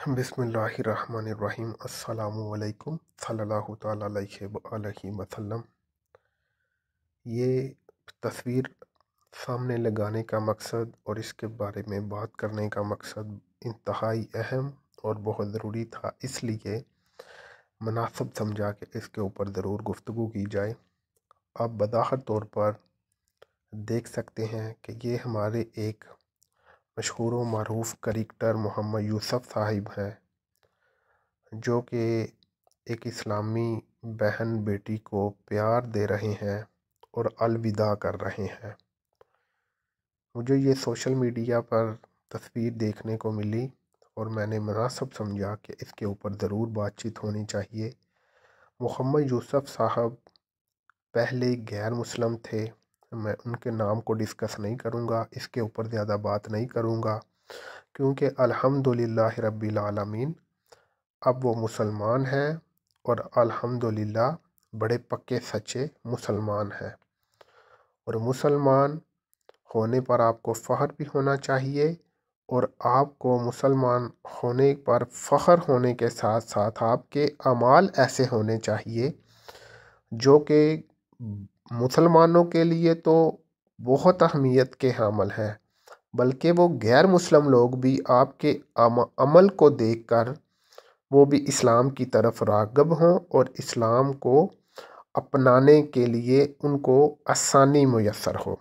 बिस्मिल्लाहिर्रहमानिर्रहीम। अस्सलामुअलैकुम सल्लल्लाहु ताला अलैहि वसल्लम। ये तस्वीर सामने लगाने का मकसद और इसके बारे में बात करने का मकसद इंतहाई अहम और बहुत ज़रूरी था, इसलिए मुनासिब समझा कि इसके ऊपर ज़रूर गुफ्तगू की जाए। आप बज़ाहिर तौर पर देख सकते हैं कि ये हमारे एक मशहूर व मरूफ क्रिकेटर मोहम्मद यूसुफ साहिब हैं, जो कि एक इस्लामी बहन बेटी को प्यार दे रहे हैं और अलविदा कर रहे हैं। मुझे ये सोशल मीडिया पर तस्वीर देखने को मिली और मैंने मुनासिब समझा कि इसके ऊपर ज़रूर बातचीत होनी चाहिए। मोहम्मद यूसुफ साहब पहले गैर मुस्लिम थे। मैं उनके नाम को डिस्कस नहीं करूँगा, इसके ऊपर ज़्यादा बात नहीं करूँगा, क्योंकि अल्हम्दुलिल्लाह रब्बिल आलमीन अब वो मुसलमान हैं और अल्हम्दुलिल्लाह बड़े पक्के सच्चे मुसलमान हैं। और मुसलमान होने पर आपको फ़ख्र भी होना चाहिए और आपको मुसलमान होने पर फ़ख्र होने के साथ साथ आपके अमाल ऐसे होने चाहिए जो कि मुसलमानों के लिए तो बहुत अहमियत के हामिल हैं, बल्कि वो गैर मुस्लिम लोग भी आपके अमल को देखकर वो भी इस्लाम की तरफ राग़िब हों और इस्लाम को अपनाने के लिए उनको आसानी मुयस्सर हो।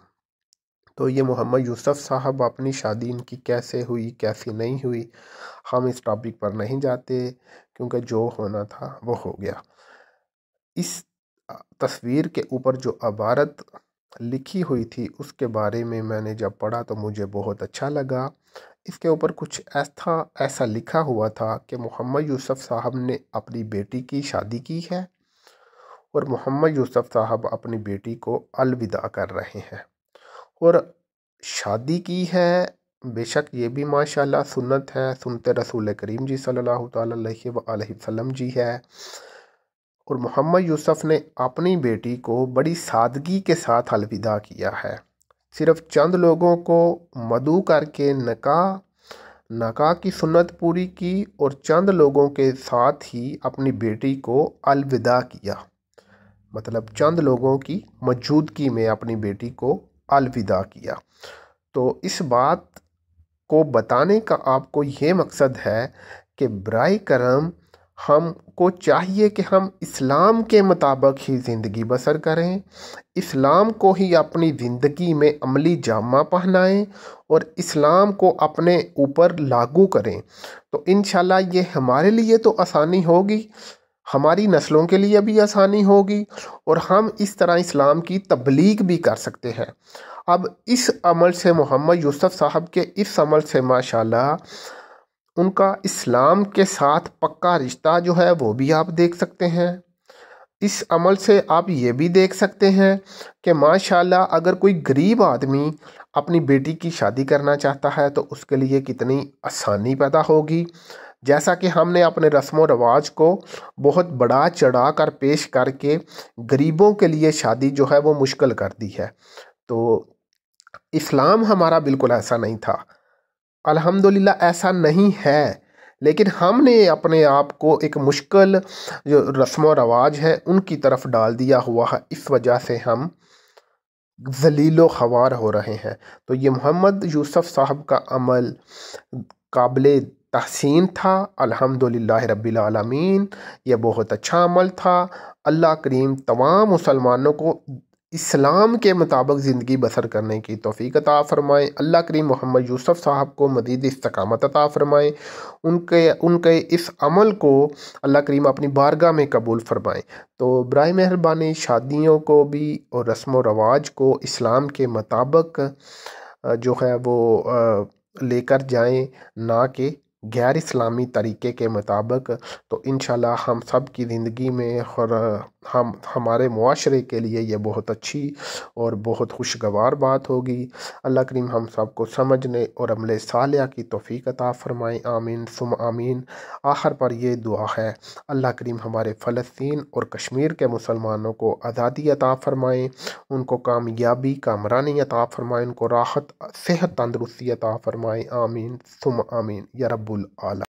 तो ये मोहम्मद यूसुफ साहब, अपनी शादी इनकी कैसे हुई कैसी नहीं हुई, हम इस टॉपिक पर नहीं जाते, क्योंकि जो होना था वो हो गया। इस तस्वीर के ऊपर जो इबारत लिखी हुई थी उसके बारे में मैंने जब पढ़ा तो मुझे बहुत अच्छा लगा। इसके ऊपर कुछ ऐसा लिखा हुआ था कि मोहम्मद यूसुफ साहब ने अपनी बेटी की शादी की है और मोहम्मद यूसुफ साहब अपनी बेटी को अलविदा कर रहे हैं। और शादी की है, बेशक ये भी माशाल्लाह सुन्नत है, सुनते रसूल करीम जी सल्लल्लाहु ताला अलैहि वसल्लम जी है। और मोहम्मद यूसुफ ने अपनी बेटी को बड़ी सादगी के साथ अलविदा किया है। सिर्फ चंद लोगों को मदऊ करके नकाह की सुन्नत पूरी की और चंद लोगों के साथ ही अपनी बेटी को अलविदा किया, मतलब चंद लोगों की मौजूदगी में अपनी बेटी को अलविदा किया। तो इस बात को बताने का आपको ये मकसद है कि बराए करम हमको चाहिए कि हम इस्लाम के मुताबिक ही ज़िंदगी बसर करें, इस्लाम को ही अपनी ज़िंदगी में अमली जामा पहनाएं और इस्लाम को अपने ऊपर लागू करें। तो इंशाल्लाह ये हमारे लिए तो आसानी होगी, हमारी नस्लों के लिए भी आसानी होगी और हम इस तरह इस्लाम की तबलीग भी कर सकते हैं। अब इस अमल से, मोहम्मद यूसुफ साहब के इस अमल से माशाल्लाह उनका इस्लाम के साथ पक्का रिश्ता जो है वो भी आप देख सकते हैं। इस अमल से आप ये भी देख सकते हैं कि माशाल्लाह अगर कोई गरीब आदमी अपनी बेटी की शादी करना चाहता है तो उसके लिए कितनी आसानी पैदा होगी। जैसा कि हमने अपने रस्म व रवाज को बहुत बड़ा चढ़ा कर पेश करके गरीबों के लिए शादी जो है वो मुश्किल कर दी है, तो इस्लाम हमारा बिल्कुल ऐसा नहीं था, अल्हम्दुलिल्लाह ऐसा नहीं है। लेकिन हमने अपने आप को एक मुश्किल जो रस्म व रवाज है उनकी तरफ डाल दिया हुआ है, इस वजह से हम ज़लीलो ख़वार हो रहे हैं। तो ये मोहम्मद यूसुफ साहब का अमल काबिले तहसीन था, अल्हम्दुलिल्लाह रब्बिल आलमीन, ये बहुत अच्छा अमल था। अल्लाह करीम तमाम मुसलमानों को इस्लाम के मुताबिक ज़िंदगी बसर करने की तौफीक अता फ़रमाए। अल्लाह करीम मोहम्मद यूसुफ साहब को मज़ीद इस्तकामत अता फ़रमाए। उनके इस अमल को अल्लाह करीम अपनी बारगाह में कबूल फ़रमाए। तो बराए मेहरबानी शादियों को भी और रस्म व रवाज को इस्लाम के मुताबिक जो है वो लेकर जाएं, ना कि गैर इस्लामी तरीके के मुताबिक। तो इंशाल्लाह हम सब की ज़िंदगी में और हमारे मुआशरे के लिए ये बहुत अच्छी और बहुत खुशगवार बात होगी। अल्लाह करीम हम सब को समझने और अमले सालिहा की तौफीक अता फ़रमाए, आमीन सुम आमीन। आखिर पर ये दुआ है, अल्लाह करीम हमारे फ़लस्तीन और कश्मीर के मुसलमानों को आज़ादी अता फ़रमाएँ, उनको कामयाबी कामरानी अता फ़रमाएँ, उनको राहत सेहत तंदरुस्ती अता फ़रमाएँ, आमीन सुम आमीन या रब्बुल आलमीन।